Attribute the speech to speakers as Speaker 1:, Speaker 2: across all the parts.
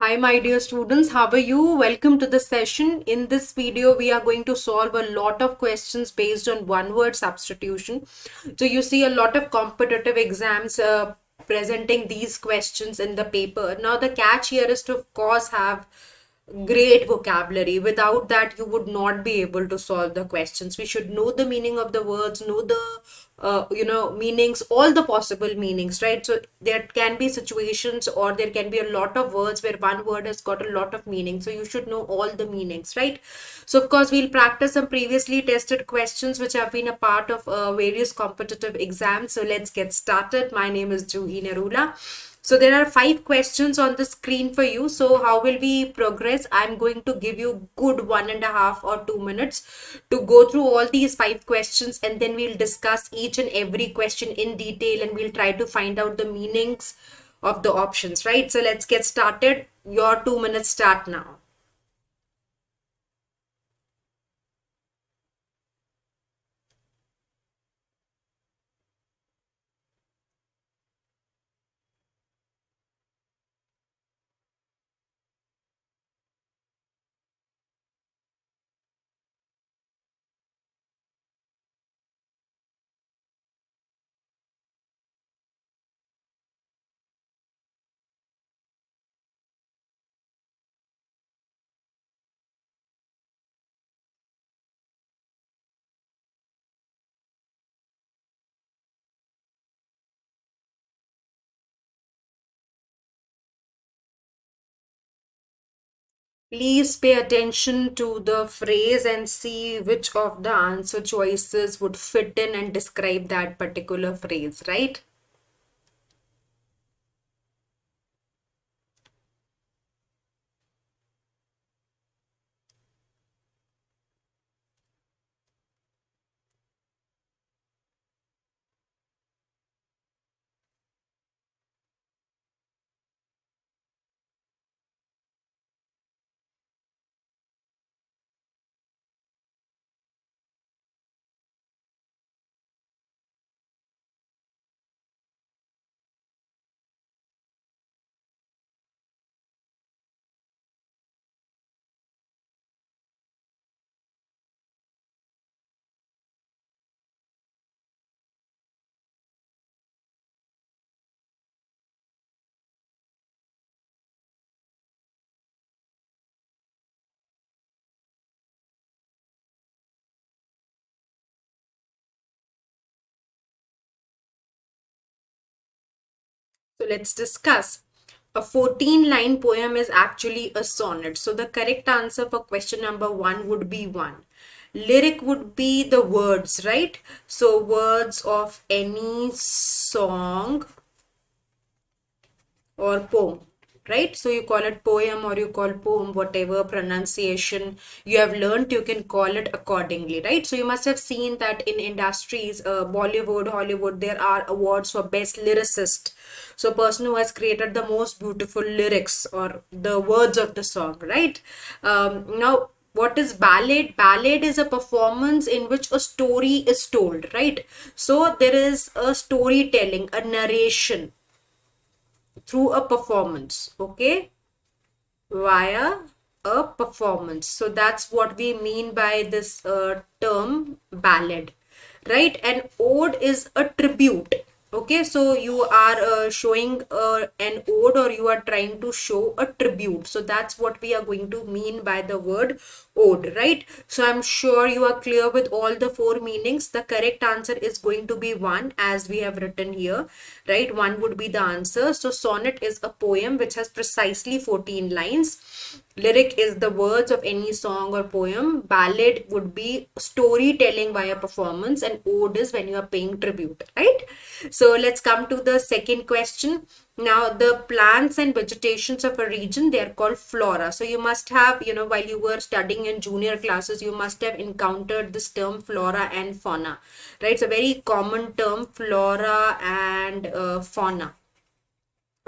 Speaker 1: Hi, my dear students. How are you? Welcome to the session. In this video, we are going to solve a lot of questions based on one word substitution. So you see a lot of competitive exams presenting these questions in the paper. Now, the catch here is to, of course, have great vocabulary. Without that, you would not be able to solve the questions. We should know the meaning of the words, know the meanings, all the possible meanings, right? So there can be situations or there can be a lot of words where one word has got a lot of meaning, so you should know all the meanings, right? So of course we'll practice some previously tested questions which have been a part of various competitive exams. So let's get started. My name is Juhi Nerula. So there are 5 questions on the screen for you. So how will we progress? I'm going to give you good 1.5 or 2 minutes to go through all these 5 questions, and then we'll discuss each and every question in detail, and we'll try to find out the meanings of the options, right? So let's get started. Your 2 minutes start now. Please pay attention to the phrase and see which of the answer choices would fit in and describe that particular phrase, right? So let's discuss. A 14-line poem is actually a sonnet. So the correct answer for question number 1 would be 1. Lyric would be the words, right? So words of any song or poem, right? So you call it poem or you call poem, whatever pronunciation you have learned, you can call it accordingly, right? So you must have seen that in industries, Bollywood, Hollywood, there are awards for best lyricist. So person who has created the most beautiful lyrics or the words of the song, right? Now what is ballad? Ballad is a performance in which a story is told, right? So there is a storytelling, a narration through a performance, okay, via a performance. So that's what we mean by this term ballad, right? And ode is a tribute. Okay, so you are showing an ode, or you are trying to show a tribute. So that's what we are going to mean by the word ode, right? So I'm sure you are clear with all the 4 meanings. The correct answer is going to be 1, as we have written here, right? 1 would be the answer. So sonnet is a poem which has precisely 14 lines. Lyric is the words of any song or poem. Ballad would be storytelling via performance, and ode is when you are paying tribute, right? So let's come to the second question. Now, the plants and vegetations of a region, they are called flora. So you must have, while you were studying in junior classes, you must have encountered this term flora and fauna, right? It's a very common term, flora and fauna.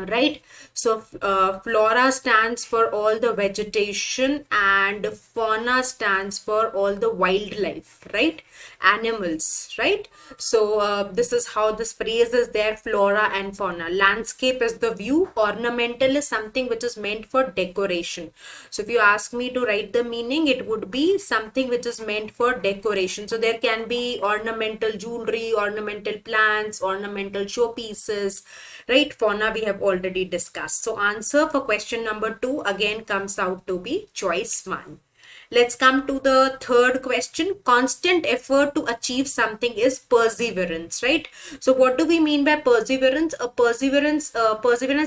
Speaker 1: right? So flora stands for all the vegetation and fauna stands for all the wildlife, right? Animals, right? So this is how this phrase is there: flora and fauna. Landscape is the view, ornamental is something which is meant for decoration. So if you ask me to write the meaning, it would be something which is meant for decoration. So there can be ornamental jewelry, ornamental plants, ornamental showpieces, right? Fauna we have already discussed. So answer for question number 2 again comes out to be choice 1. Let's come to the third question. Constant effort to achieve something is perseverance, right? So what do we mean by perseverance? Perseverance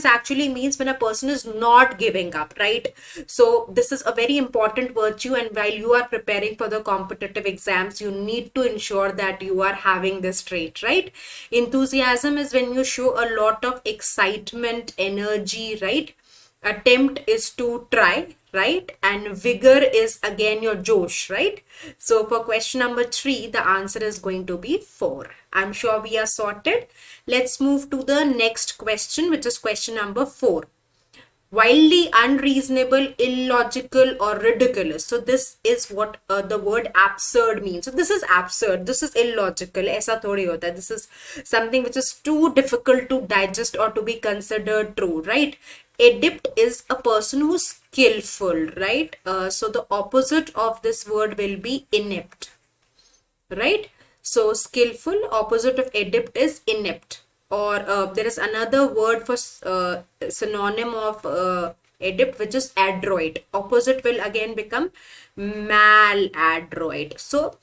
Speaker 1: actually means when a person is not giving up, right? So this is a very important virtue, and while you are preparing for the competitive exams, you need to ensure that you are having this trait, right? Enthusiasm is when you show a lot of excitement, energy, right? Attempt is to try, right? And vigor is again your josh, right? So for question number 3, the answer is going to be 4. I'm sure we are sorted. Let's move to the next question, which is question number 4. Wildly unreasonable, illogical, or ridiculous. So this is what the word absurd means. So this is absurd, this is illogical. ऐसा थोड़ी होता है. This is something which is too difficult to digest or to be considered true, right? Adept is a person who's skillful, right? So the opposite of this word will be inept, right? So skillful, opposite of adept is inept. Or there is another word for synonym of adept, which is adroit. Opposite will again become maladroit. So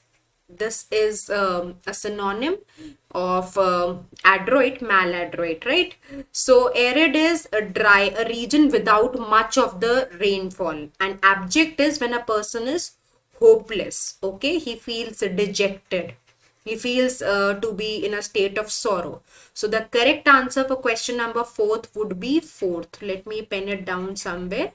Speaker 1: this is a synonym of adroit, maladroit, right? So arid is a dry, a region without much of the rainfall. And abject is when a person is hopeless, okay? He feels dejected, he feels to be in a state of sorrow. So the correct answer for question number 4 would be 4th. Let me pen it down somewhere,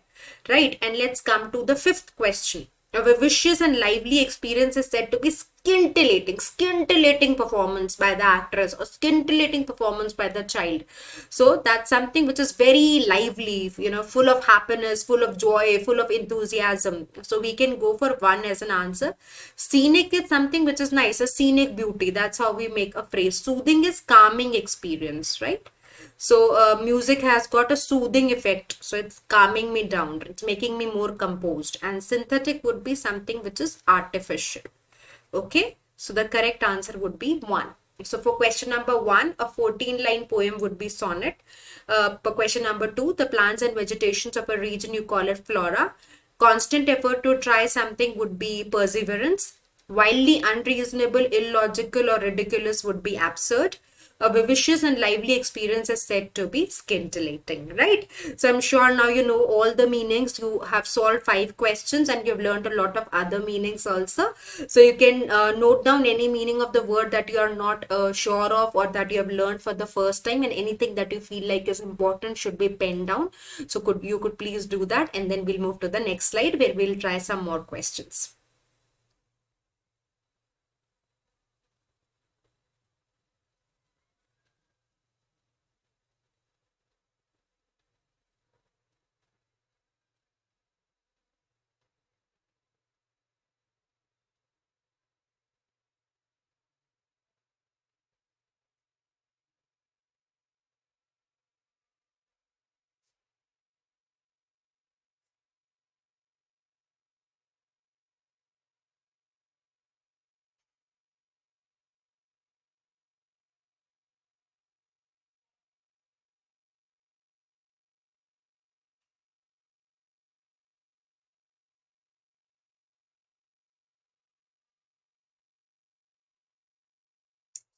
Speaker 1: right? And let's come to the 5th question. A vivacious and lively experience is said to be scintillating performance by the actress or scintillating performance by the child. So that's something which is very lively, full of happiness, full of joy, full of enthusiasm. So we can go for 1 as an answer. Scenic is something which is nice, a scenic beauty. That's how we make a phrase. Soothing is calming experience, right? So music has got a soothing effect. So it's calming me down. It's making me more composed. And synthetic would be something which is artificial. Okay. So the correct answer would be 1. So for question number 1, a 14-line poem would be sonnet. For question number 2, the plants and vegetations of a region, you call it flora. Constant effort to try something would be perseverance. Wildly unreasonable, illogical, or ridiculous would be absurd. A vivacious and lively experience is said to be scintillating, right? So I'm sure now you know all the meanings. You have solved 5 questions and you've learned a lot of other meanings also. So you can note down any meaning of the word that you are not sure of or that you have learned for the first time, and anything that you feel like is important should be penned down. So you could please do that, and then we'll move to the next slide where we'll try some more questions.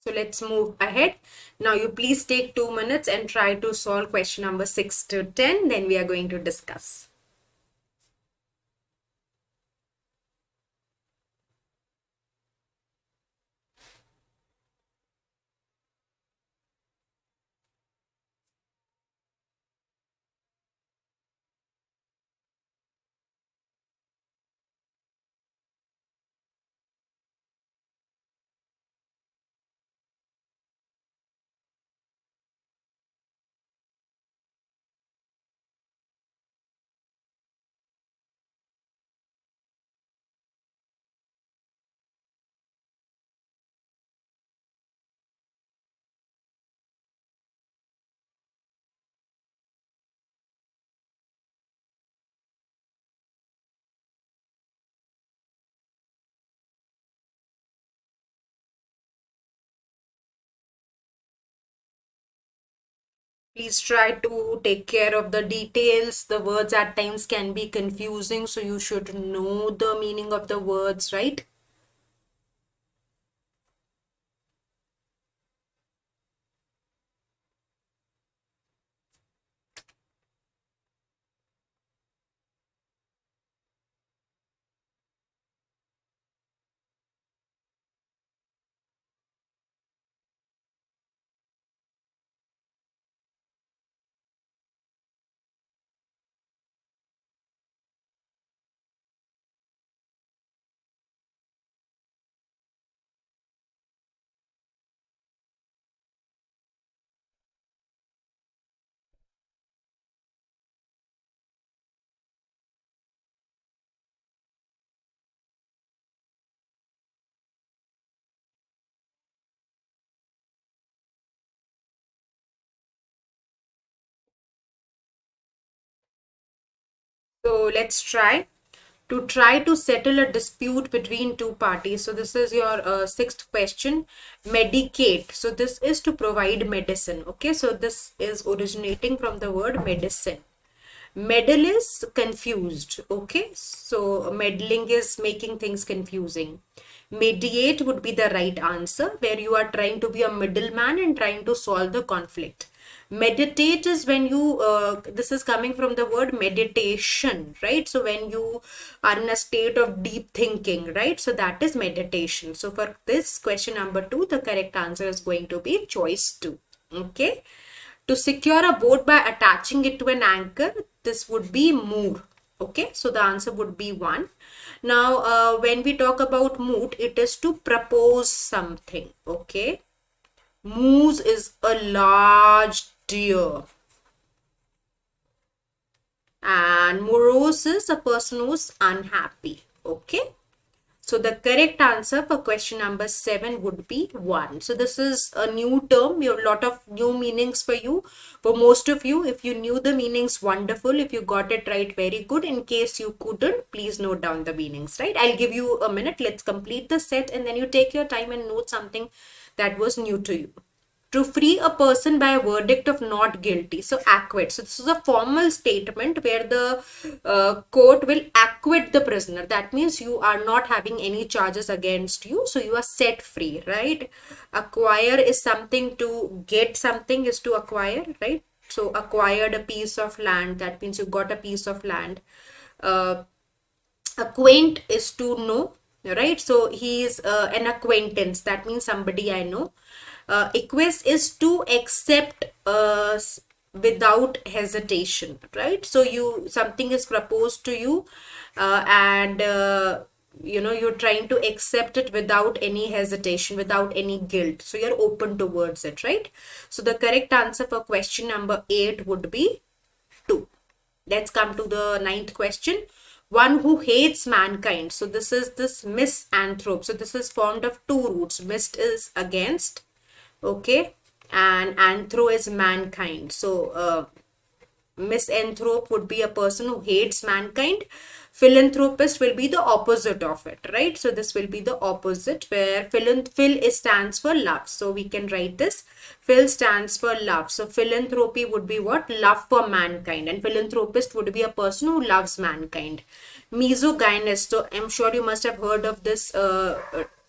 Speaker 1: So let's move ahead. Now you please take 2 minutes and try to solve question number 6 to 10. Then we are going to discuss. Please try to take care of the details. The words at times can be confusing, so you should know the meaning of the words, right? So let's try to settle a dispute between two parties. So this is your sixth question. Medicate. So this is to provide medicine. Okay, so this is originating from the word medicine. Meddle is confused. Okay, so meddling is making things confusing. Mediate would be the right answer, where you are trying to be a middleman and trying to solve the conflict. Meditate is when you, this is coming from the word meditation, right? So when you are in a state of deep thinking, right? So that is meditation. So for this question number 2, the correct answer is going to be choice 2. Okay. To secure a boat by attaching it to an anchor, this would be moor. Okay, so the answer would be 1. Now, when we talk about moot, it is to propose something. Okay, moose is a large deer, and morose is a person who's unhappy. Okay. So the correct answer for question number 7 would be 1. So this is a new term. We have a lot of new meanings for you. For most of you, if you knew the meanings, wonderful. If you got it right, very good. In case you couldn't, please note down the meanings, right? I'll give you a minute. Let's complete the set and then you take your time and note something that was new to you. To free a person by a verdict of not guilty. So acquit. So this is a formal statement where the court will acquit the prisoner. That means you are not having any charges against you. So you are set free, right? Acquire is something to get, something is to acquire, right? So acquired a piece of land. That means you got a piece of land. Uh, Acquaint is to know, right? So he is an acquaintance. That means somebody I know. Equus is to accept without hesitation, right? So you, something is proposed to you, and you know, you're trying to accept it without any hesitation, without any guilt, so you're open towards it, right? So the correct answer for question number 8 would be 2. Let's come to the ninth question. One who hates mankind. So this is this misanthrope. So this is formed of two roots. Mist is against, okay, and anthro is mankind. So misanthrope would be a person who hates mankind. Philanthropist will be the opposite of it, right? So this will be the opposite, where phil is stands for love. So we can write this. Phil stands for love. So philanthropy would be what? Love for mankind. And philanthropist would be a person who loves mankind. Misogynist. So I'm sure you must have heard of this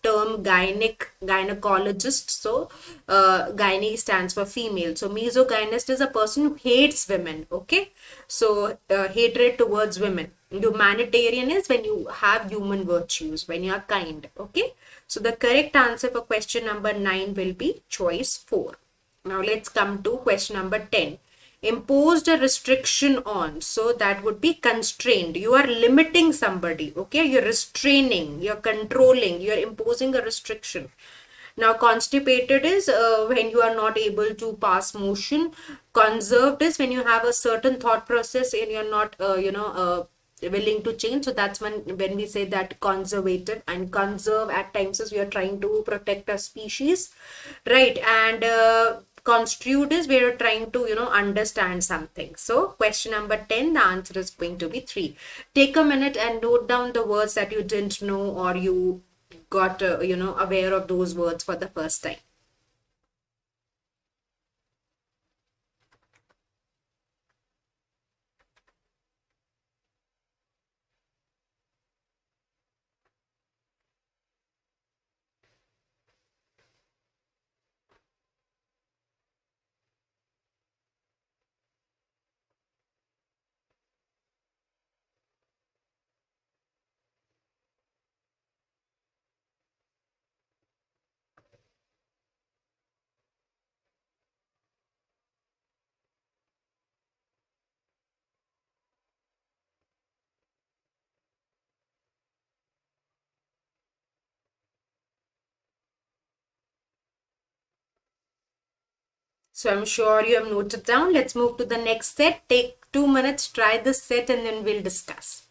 Speaker 1: term gynecologist. So gyne stands for female. So misogynist is a person who hates women. Okay, so hatred towards women. Humanitarian is when you have human virtues, when you are kind. Okay, so the correct answer for question number 9 will be choice 4. Now let's come to question number 10. Imposed a restriction on. So that would be constrained. You are limiting somebody. Okay, you're restraining, you're controlling, you're imposing a restriction. Now constipated is when you are not able to pass motion. Conserved is when you have a certain thought process and you're not willing to change. So that's when we say that conservative. And conserve at times is we are trying to protect a species, right? And construed is where you're trying to understand something. So question number 10, the answer is going to be 3. Take a minute and note down the words that you didn't know, or you got aware of those words for the first time. So I'm sure you have noted down. Let's move to the next set. Take 2 minutes, try this set, and then we'll discuss.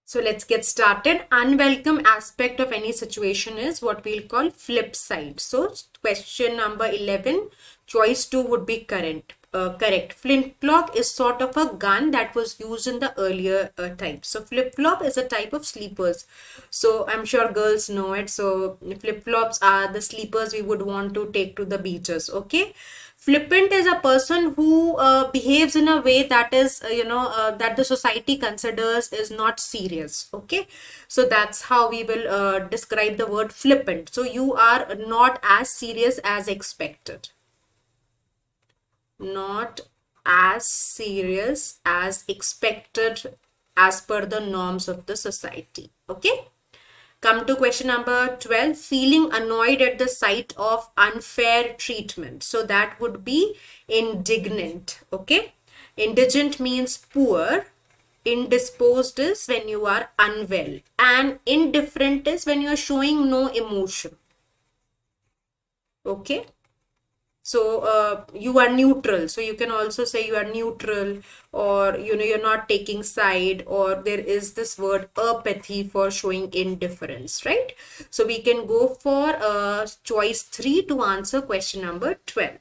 Speaker 1: So let's get started. Unwelcome aspect of any situation is what we'll call flip side. So question number 11, choice 2 would be correct. Flintlock is sort of a gun that was used in the earlier type. So flip-flop is a type of sleepers. So I'm sure girls know it. So flip-flops are the sleepers we would want to take to the beaches. Okay. Flippant is a person who behaves in a way that is that the society considers is not serious. Okay, so that's how we will describe the word flippant. So you are not as serious as expected, not as serious as expected as per the norms of the society. Okay, come to question number 12, feeling annoyed at the sight of unfair treatment. So that would be indignant. Okay. Indigent means poor. Indisposed is when you are unwell. And indifferent is when you are showing no emotion. Okay. So you are neutral. So you can also say you are neutral, or you're not taking side, or there is this word apathy for showing indifference, right? So we can go for choice 3 to answer question number 12.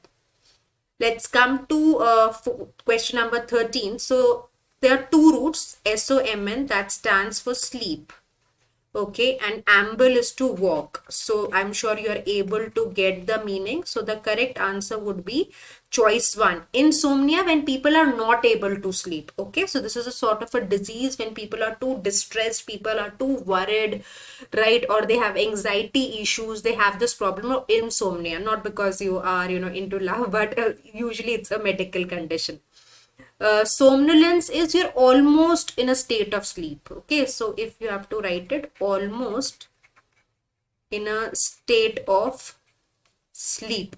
Speaker 1: Let's come to question number 13. So there are two roots, SOMN, that stands for sleep. Okay, and amble is to walk. So I'm sure you are able to get the meaning. So the correct answer would be choice 1. Insomnia, when people are not able to sleep. Okay, so this is a sort of a disease when people are too distressed, people are too worried, right? Or they have anxiety issues. They have this problem of insomnia, not because you are, into love, but usually it's a medical condition. Somnolence is you're almost in a state of sleep. Okay, so if you have to write it, almost in a state of sleep.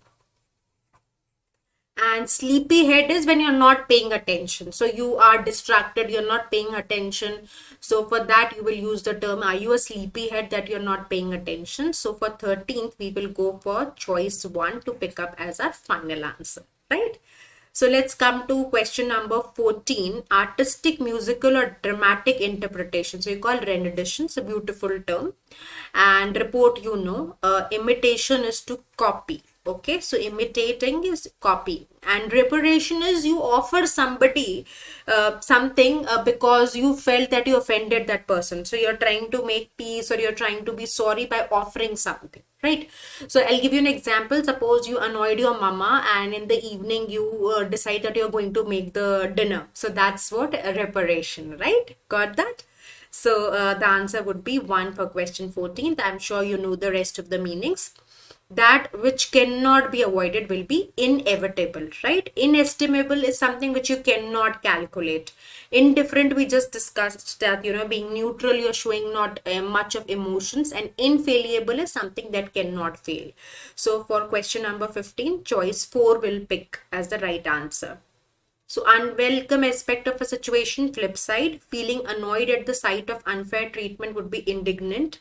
Speaker 1: And sleepy head is when you're not paying attention. So you are distracted, you're not paying attention. So for that, you will use the term, are you a sleepy head that you're not paying attention? So for 13th, we will go for choice 1 to pick up as our final answer, right? So let's come to question number 14, artistic, musical or dramatic interpretation. So you call rendition, it's a beautiful term. And report, imitation is to copy. Okay, so imitating is copy, and reparation is you offer somebody something because you felt that you offended that person. So you're trying to make peace, or you're trying to be sorry by offering something, right? So I'll give you an example. Suppose you annoyed your mama, and in the evening you decide that you're going to make the dinner. So that's what reparation, right? Got that? So the answer would be 1 for question 14th. I'm sure you know the rest of the meanings. That which cannot be avoided will be inevitable, right? Inestimable is something which you cannot calculate. Indifferent, we just discussed that, being neutral, you're showing not much of emotions, and infallible is something that cannot fail. So for question number 15, choice 4 will pick as the right answer. So, unwelcome aspect of a situation, flip side, feeling annoyed at the sight of unfair treatment would be indignant.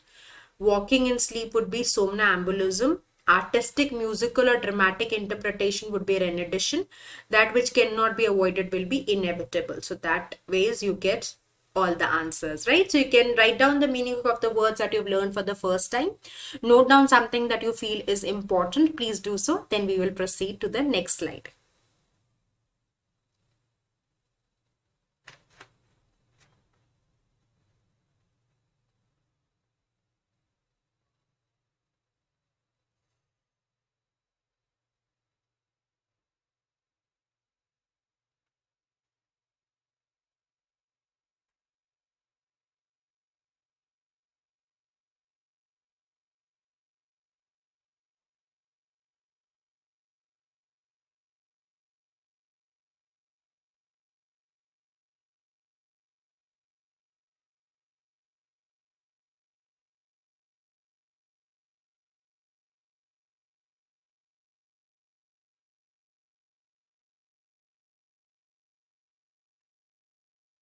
Speaker 1: Walking in sleep would be somnambulism. Artistic, musical, or dramatic interpretation would be rendition. That which cannot be avoided will be inevitable. So, that ways you get all the answers, right? So, you can write down the meaning of the words that you've learned for the first time. Note down something that you feel is important. Please do so. Then we will proceed to the next slide.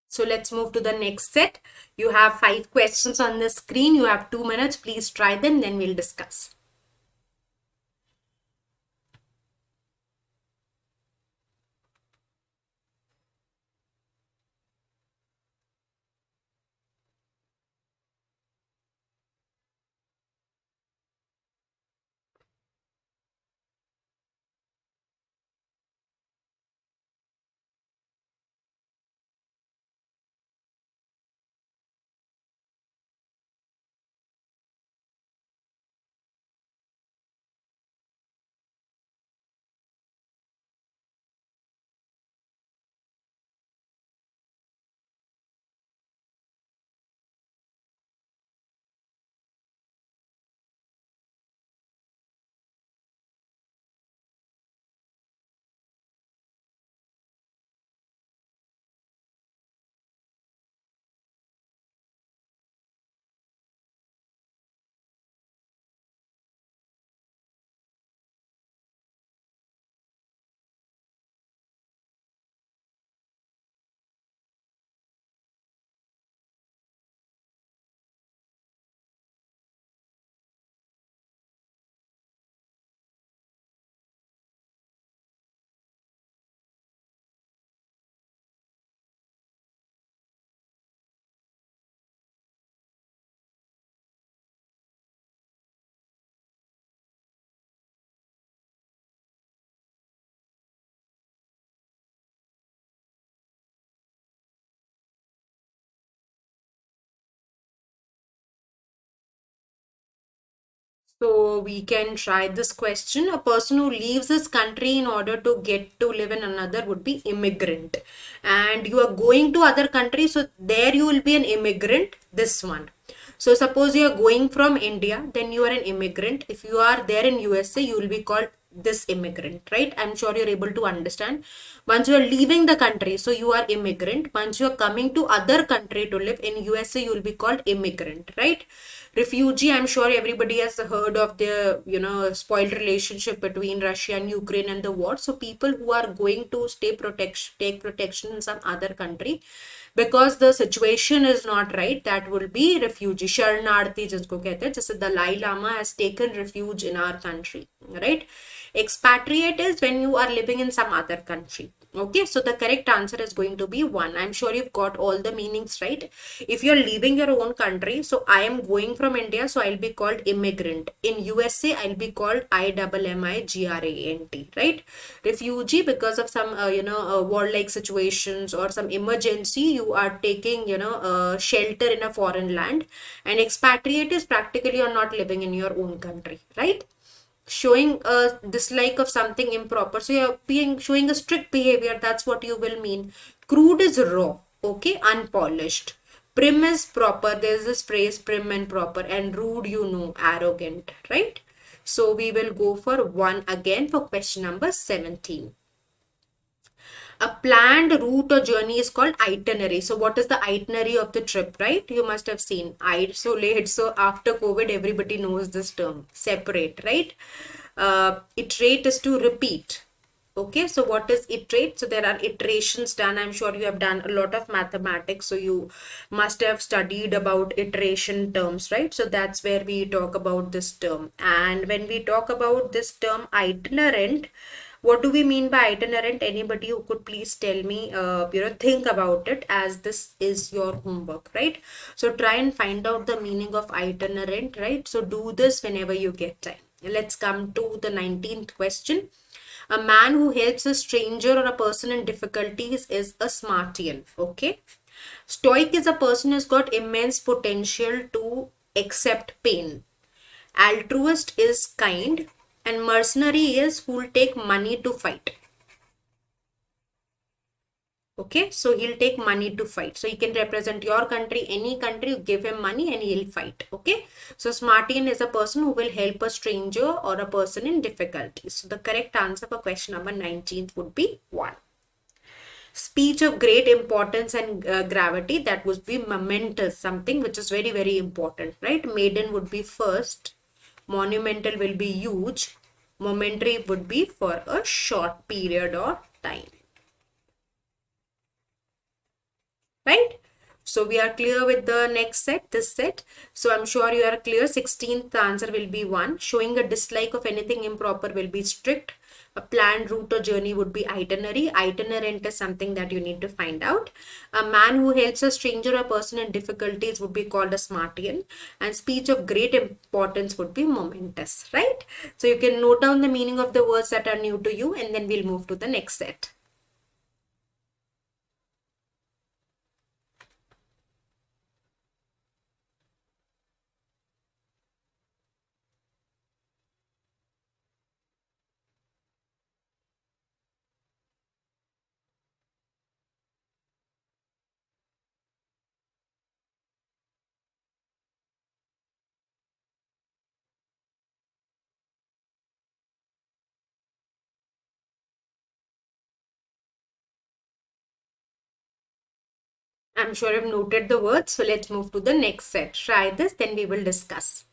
Speaker 1: So let's move to the next set. You have 5 questions on the screen. You have 2 minutes. Please try them, then we'll discuss. So we can try this question. A person who leaves his country in order to get to live in another would be immigrant. And you are going to other countries, so there you will be an immigrant, this one. So suppose you are going from India, then you are an immigrant. If you are there in USA, you will be called this immigrant, right? I'm sure you're able to understand. Once you are leaving the country, so you are immigrant. Once you are coming to other country to live in USA, you will be called immigrant, right? Refugee, I'm sure everybody has heard of the spoiled relationship between Russia and Ukraine and the war. So people who are going to take protection in some other country because the situation is not right, that will be refugee. Sharanarthi jisko kehte hain, jaise Dalai Lama has taken refuge in our country, right? Expatriate is when you are living in some other country. Okay, so the correct answer is going to be 1. I'm sure you've got all the meanings right. If you're leaving your own country, so I am going from India, so I'll be called immigrant. In USA, I'll be called IMMIGRANT, right? Refugee, because of some war-like situations or some emergency, you are taking shelter in a foreign land. And expatriate is practically you're not living in your own country, right? Showing a dislike of something improper, so you're being showing a strict behavior, that's what you will mean. Crude is raw, okay, unpolished. Prim is proper, there's this phrase prim and proper. And rude, arrogant, right? So we will go for 1 again for question number 17. A planned route or journey is called itinerary. So what is the itinerary of the trip, right? You must have seen. Isolate. So after COVID, everybody knows this term. Separate, right? Iterate is to repeat. Okay, so what is iterate? So there are iterations done. I'm sure you have done a lot of mathematics, so you must have studied about iteration terms, right? So that's where we talk about this term. And when we talk about this term itinerant, what do we mean by itinerant? Anybody who could please tell me, think about it, as this is your homework, right? So try and find out the meaning of itinerant, right? So do this whenever you get time. Let's come to the 19th question. A man who helps a stranger or a person in difficulties is a smartian. Okay. Stoic is a person who's got immense potential to accept pain. Altruist is kind, and mercenary is who'll take money to fight. Okay, so he'll take money to fight. So he can represent your country, any country, you give him money and he'll fight. Okay, so smartian is a person who will help a stranger or a person in difficulty. So the correct answer for question number 19th would be 1. Speech of great importance and gravity, that would be momentous, something which is very, very important, right? Maiden would be first, monumental will be huge, momentary would be for a short period or time. Right? So we are clear with the next set, this set. So I'm sure you are clear. 16th answer will be 1. Showing a dislike of anything improper will be strict. A planned route or journey would be itinerary. Itinerant is something that you need to find out. A man who helps a stranger or person in difficulties would be called a smartian. And speech of great importance would be momentous, right? So you can note down the meaning of the words that are new to you, and then we'll move to the next set. I'm sure you've noted the words. So let's move to the next set. Try this, then we will discuss.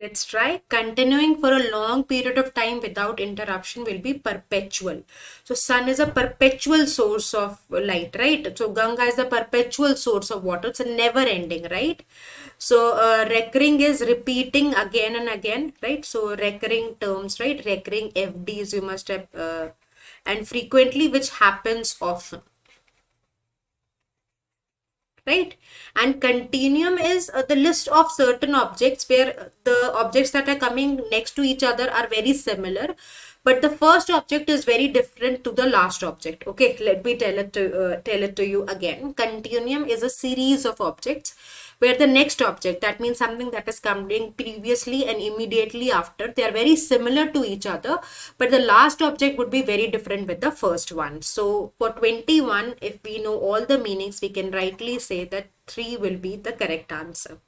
Speaker 1: Let's try. Continuing for a long period of time without interruption will be perpetual. So sun is a perpetual source of light, right? So Ganga is a perpetual source of water. It's a never ending, right? So recurring is repeating again and again, right? So recurring terms, right? Recurring FDs you must have, and frequently, which happens often. Right? And continuum is the list of certain objects where the objects that are coming next to each other are very similar. but the first object is very different to the last object. Okay, let me tell it to you again. Continuum is a series of objects where the next object, that means something that is coming previously and immediately after, they are very similar to each other, but the last object would be very different with the first one. So for 21, if we know all the meanings, we can rightly say that 3 will be the correct answer.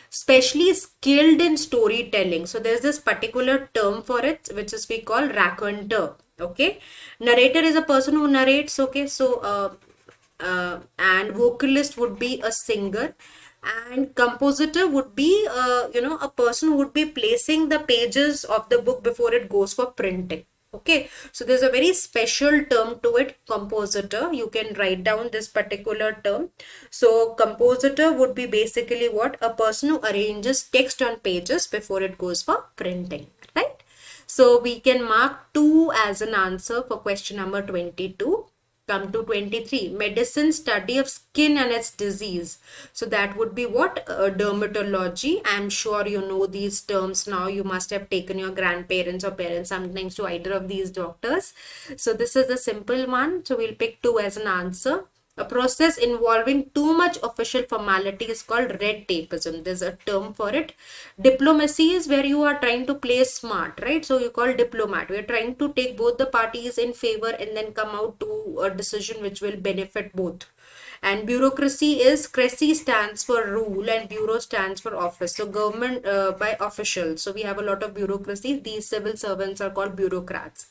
Speaker 1: Specially skilled in storytelling. So there's this particular term for it, which is we call raconteur. Okay, narrator is a person who narrates. Okay, so and vocalist would be a singer, and compositor would be a person who would be placing the pages of the book before it goes for printing. Okay, so there's a very special term to it, compositor. You can write down this particular term. So compositor would be basically what? A person who arranges text on pages before it goes for printing, right? So we can mark 2 as an answer for question number 22. Come to 23, medicine, study of skin and its disease. So that would be what? Dermatology. I'm sure you know these terms now. You must have taken your grandparents or parents sometimes to either of these doctors. So this is a simple one. So we'll pick 2 as an answer. A process involving too much official formality is called red tapeism. There's a term for it. Diplomacy is where you are trying to play smart, right? So you call diplomat. We're trying to take both the parties in favor and then come out to a decision which will benefit both. And bureaucracy is CRESI stands for rule and bureau stands for office. So government by officials. So we have a lot of bureaucracy. These civil servants are called bureaucrats.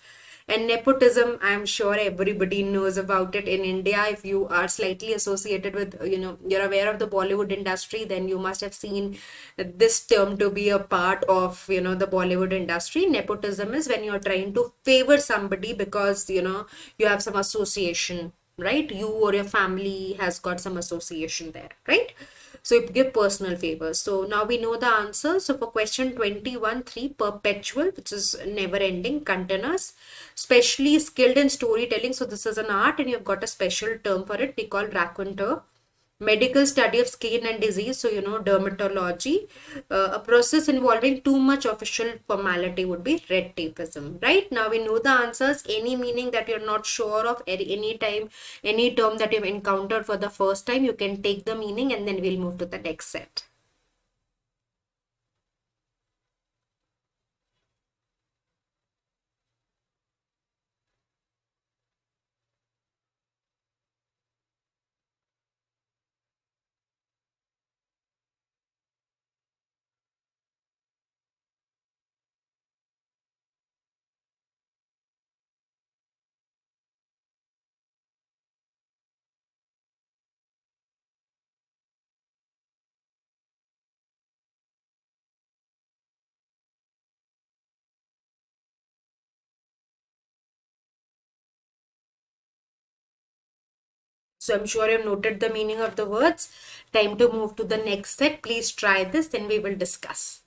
Speaker 1: And nepotism, I'm sure everybody knows about it in India. If you are slightly associated with, you're aware of the Bollywood industry, then you must have seen this term to be a part of, the Bollywood industry. Nepotism is when you're trying to favor somebody because, you have some association, right? You or your family has got some association there, right? So you give personal favors. So now we know the answer. So for question 21, 3, perpetual, which is never ending, continuous, specially skilled in storytelling. So this is an art and you've got a special term for it. We call raconteur. Medical study of skin and disease, so dermatology. A process involving too much official formality would be red tapeism. Right now we know the answers. Any meaning that you're not sure of, any time, any term that you've encountered for the first time, you can take the meaning and then we'll move to the next set. So I'm sure you've noted the meaning of the words. Time to move to the next set. Please try this, then we will discuss.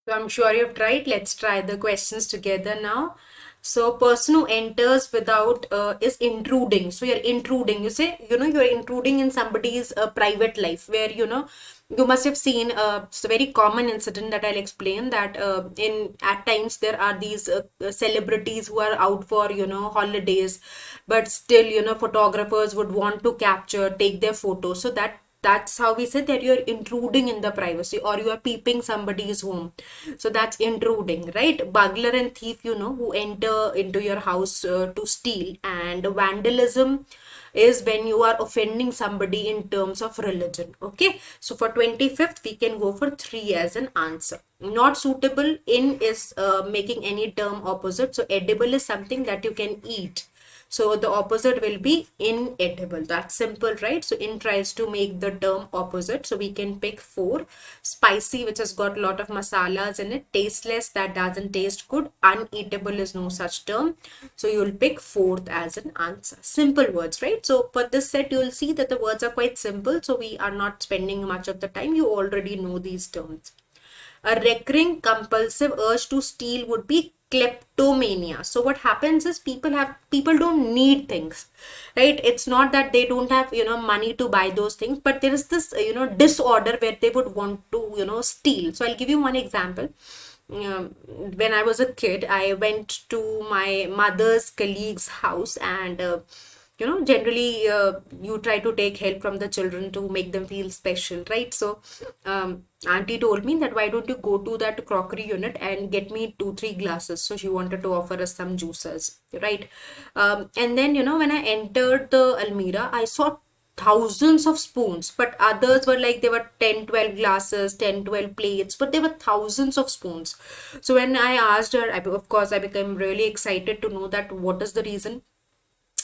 Speaker 1: So I'm sure you've tried. Let's try the questions together now. So person who enters without is intruding. So you're intruding. You say, you're intruding in somebody's private life, where, you must have seen it's a very common incident that I'll explain, that in at times there are these celebrities who are out for, holidays, but still, photographers would want to capture, take their photos. So that's how we say that you're intruding in the privacy, or you are peeping somebody's home. So that's intruding, right? Burglar and thief, who enter into your house to steal. And vandalism is when you are offending somebody in terms of religion. Okay, so for 25th we can go for 3 as an answer. Not suitable, in is making any term opposite. So edible is something that you can eat, so the opposite will be inedible. That's simple, right? So in tries to make the term opposite. So we can pick 4. Spicy, which has got a lot of masalas in it. Tasteless, that doesn't taste good. Uneatable is no such term. So you'll pick 4th as an answer. Simple words, right? So for this set, you'll see that the words are quite simple. So we are not spending much of the time. You already know these terms. A recurring compulsive urge to steal would be kleptomania. So what happens is people don't need things, right? It's not that they don't have, money to buy those things, but there is this, disorder where they would want to, steal. So I'll give you one example. When I was a kid, I went to my mother's colleague's house, and generally you try to take help from the children to make them feel special, right? So auntie told me that, why don't you go to that crockery unit and get me 2 3 glasses. So she wanted to offer us some juices, right? And then, when I entered the almirah, I saw thousands of spoons, but others were like, there were 10 12 glasses, 10 12 plates, but there were thousands of spoons. So when I asked her, of course I became really excited to know that what is the reason.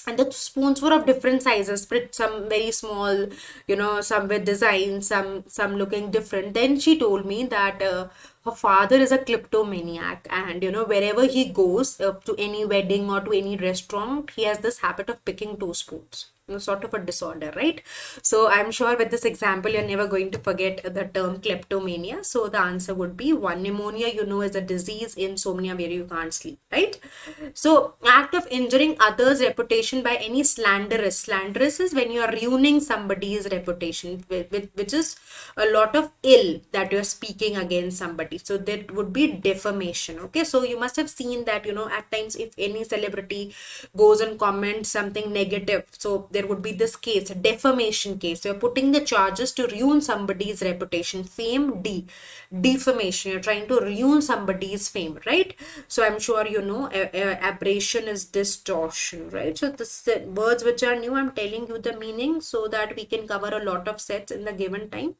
Speaker 1: And the spoons were of different sizes, but some very small, some with design, some looking different. Then she told me that her father is a kleptomaniac, and wherever he goes to any wedding or to any restaurant, he has this habit of picking 2 spoons. Sort of a disorder, right? So I'm sure with this example you're never going to forget the term kleptomania. So the answer would be 1. Pneumonia, is a disease. Insomnia, where you can't sleep, right? So act of injuring others' reputation by any slanderous. Slanderous is when you are ruining somebody's reputation, which is a lot of ill that you're speaking against somebody. So that would be defamation. Okay, so you must have seen that, at times if any celebrity goes and comments something negative, so there would be this case, a defamation case. So you're putting the charges to ruin somebody's reputation. Fame, defamation. You're trying to ruin somebody's fame, right? So I'm sure aberration is distortion, right? So the words which are new, I'm telling you the meaning so that we can cover a lot of sets in the given time.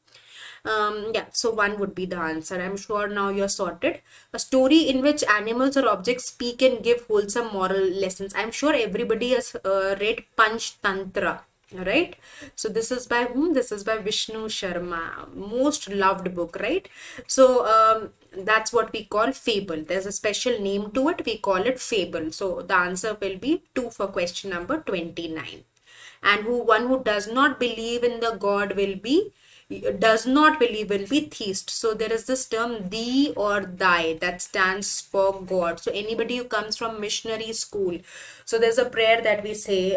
Speaker 1: Yeah, so 1 would be the answer. I'm sure now you're sorted. A story in which animals or objects speak and give wholesome moral lessons. I'm sure everybody has read Panch Tantra, right? So this is by whom? This is by Vishnu Sharma. Most loved book, right? So that's what we call fable. There's a special name to it. We call it fable. So the answer will be 2 for question number 29. And one who does not believe in the God does not believe will be theist. So there is this term thee or thy that stands for God. So anybody who comes from missionary school, so there's a prayer that we say,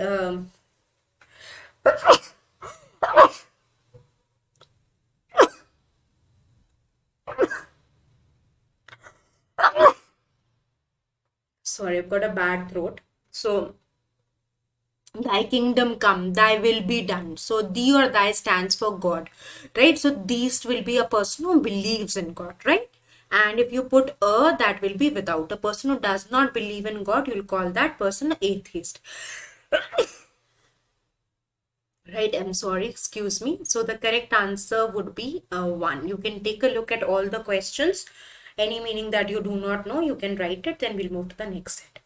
Speaker 1: sorry, I've got a bad throat. So thy kingdom come, thy will be done. So thee or thy stands for God, right? So theist will be a person who believes in God, right? And if you put a, that will be without. A person who does not believe in God, you'll call that person atheist, right? I'm sorry, excuse me. So the correct answer would be 1. You can take a look at all the questions. Any meaning that you do not know, you can write it. Then we'll move to the next set.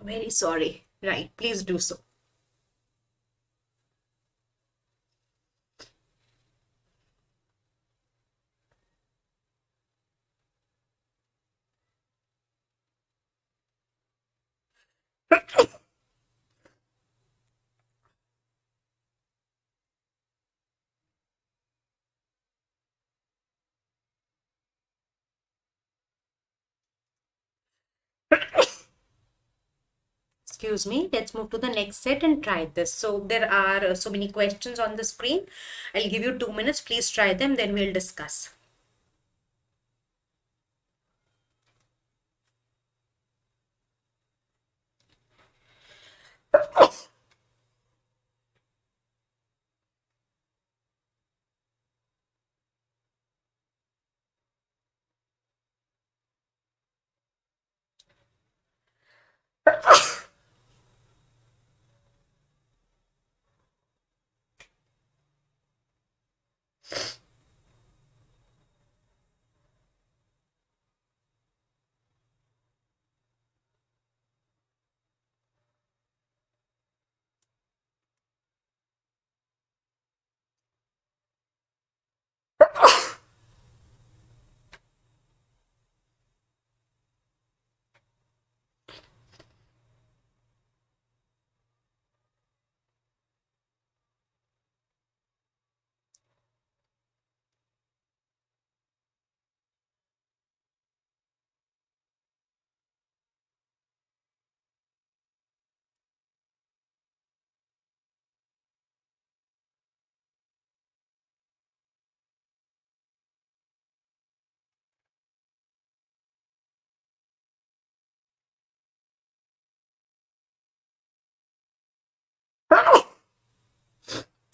Speaker 1: Very sorry. Right, please do so. excuse me. Let's move to the next set and try this. So there are so many questions on the screen. I'll give you 2 minutes. Please try them, then we'll discuss.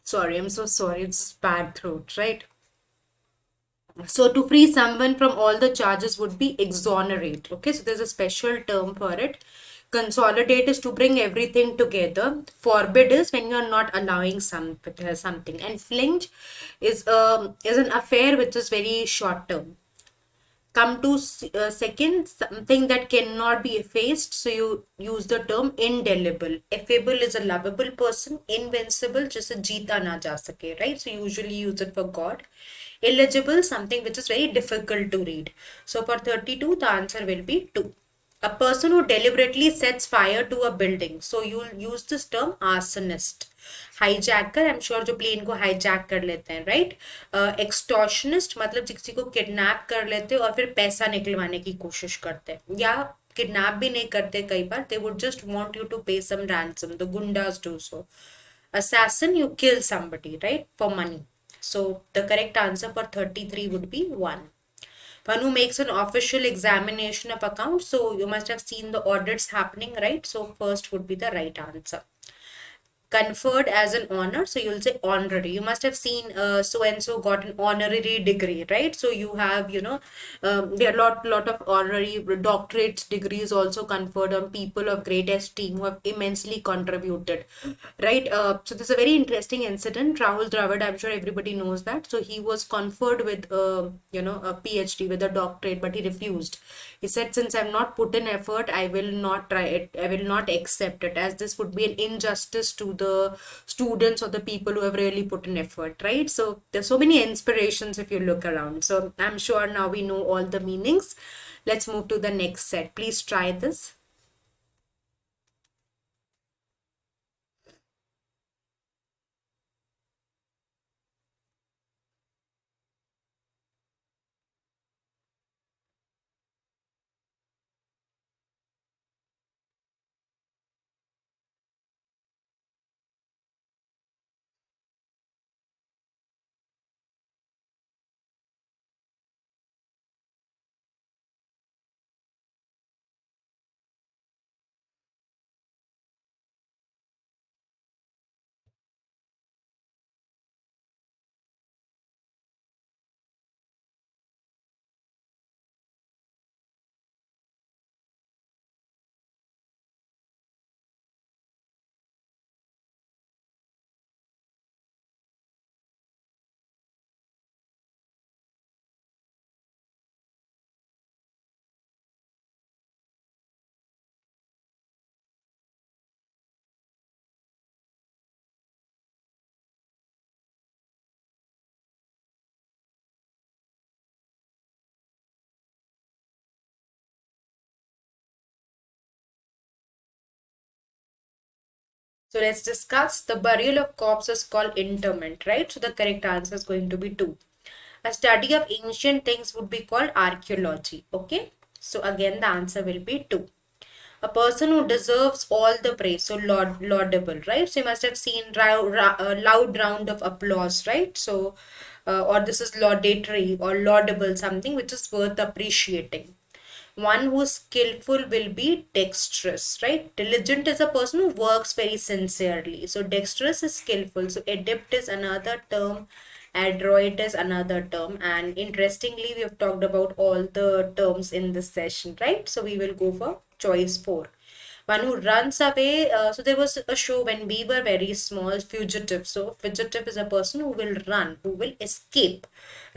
Speaker 1: Sorry, I'm so sorry. It's bad throat, right? So to free someone from all the charges would be exonerate. Okay, so there's a special term for it. Consolidate is to bring everything together. Forbid is when you're not allowing something, and flinch is an affair which is very short term. Come to second, something that cannot be effaced, so you use the term indelible. Affable is a lovable person. Invincible, just a jeeta na ja sake, right? So usually use it for God. Illegible, something which is very difficult to read. So for 32 the answer will be 2. A person who deliberately sets fire to a building, so you'll use this term arsonist. Hijacker, I'm sure जो plane को hijack कर लेते हैं, right? Extortionist मतलब किसी को kidnap कर लेते और फिर पैसा निकलवाने की कोशिश करते हैं, या kidnap भी नहीं करते कई बार, they would just want you to pay some ransom. The gundas do so. Assassin, you kill somebody, right, for money. So the correct answer for 33 would be 1. One who makes an official examination of accounts, so you must have seen the audits happening, right? So first would be the right answer. Conferred as an honor, so you'll say honorary. You must have seen so and so got an honorary degree, right? So you have, there are lot of honorary doctorate degrees also conferred on people of great esteem who have immensely contributed, right? So this is a very interesting incident. Rahul Dravid, I'm sure everybody knows that. So he was conferred with a PhD, with a doctorate, but he refused. He said, since I've not put in effort, I will not try it, I will not accept it, as this would be an injustice to the students or the people who have really put in effort, right? So there's so many inspirations if you look around. So I'm sure now we know all the meanings. Let's move to the next set. Please try this. So let's discuss. The burial of corpse is called interment, right? So the correct answer is going to be 2. A study of ancient things would be called archaeology. Okay. So again, the answer will be 2. A person who deserves all the praise, so laudable, right? So you must have seen a loud round of applause, right? So, or this is laudatory or laudable, something which is worth appreciating. One who's skillful will be dexterous, right? Diligent is a person who works very sincerely. So dexterous is skillful. So adept is another term. Adroit is another term. And interestingly, we have talked about all the terms in this session, right? So we will go for choice 4. One who runs away. So there was a show when we were very small, Fugitive. So fugitive is a person who will run, who will escape,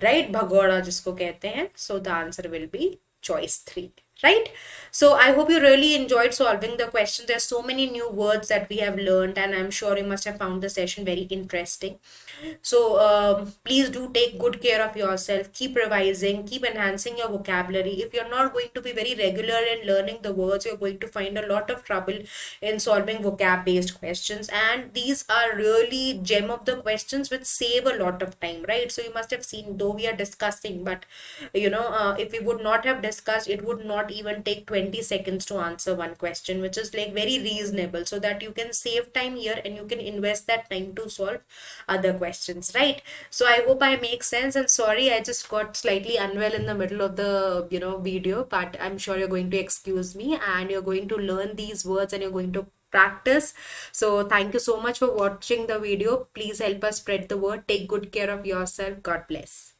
Speaker 1: right? Bhagoda जिसको कहते हैं. So the answer will be choice 3, right? So I hope you really enjoyed solving the questions. There's so many new words that we have learned, and I'm sure you must have found the session very interesting. So please do take good care of yourself. Keep revising, keep enhancing your vocabulary. If you're not going to be very regular in learning the words, you're going to find a lot of trouble in solving vocab based questions. And these are really gem of the questions which save a lot of time, right? So you must have seen, though we are discussing, but if we would not have discussed, it would not even take 20 seconds to answer one question, which is like very reasonable, so that you can save time here and you can invest that time to solve other questions, right? So I hope I make sense, and sorry I just got slightly unwell in the middle of the video, but I'm sure you're going to excuse me, and you're going to learn these words and you're going to practice. So thank you so much for watching the video. Please help us spread the word. Take good care of yourself. God bless.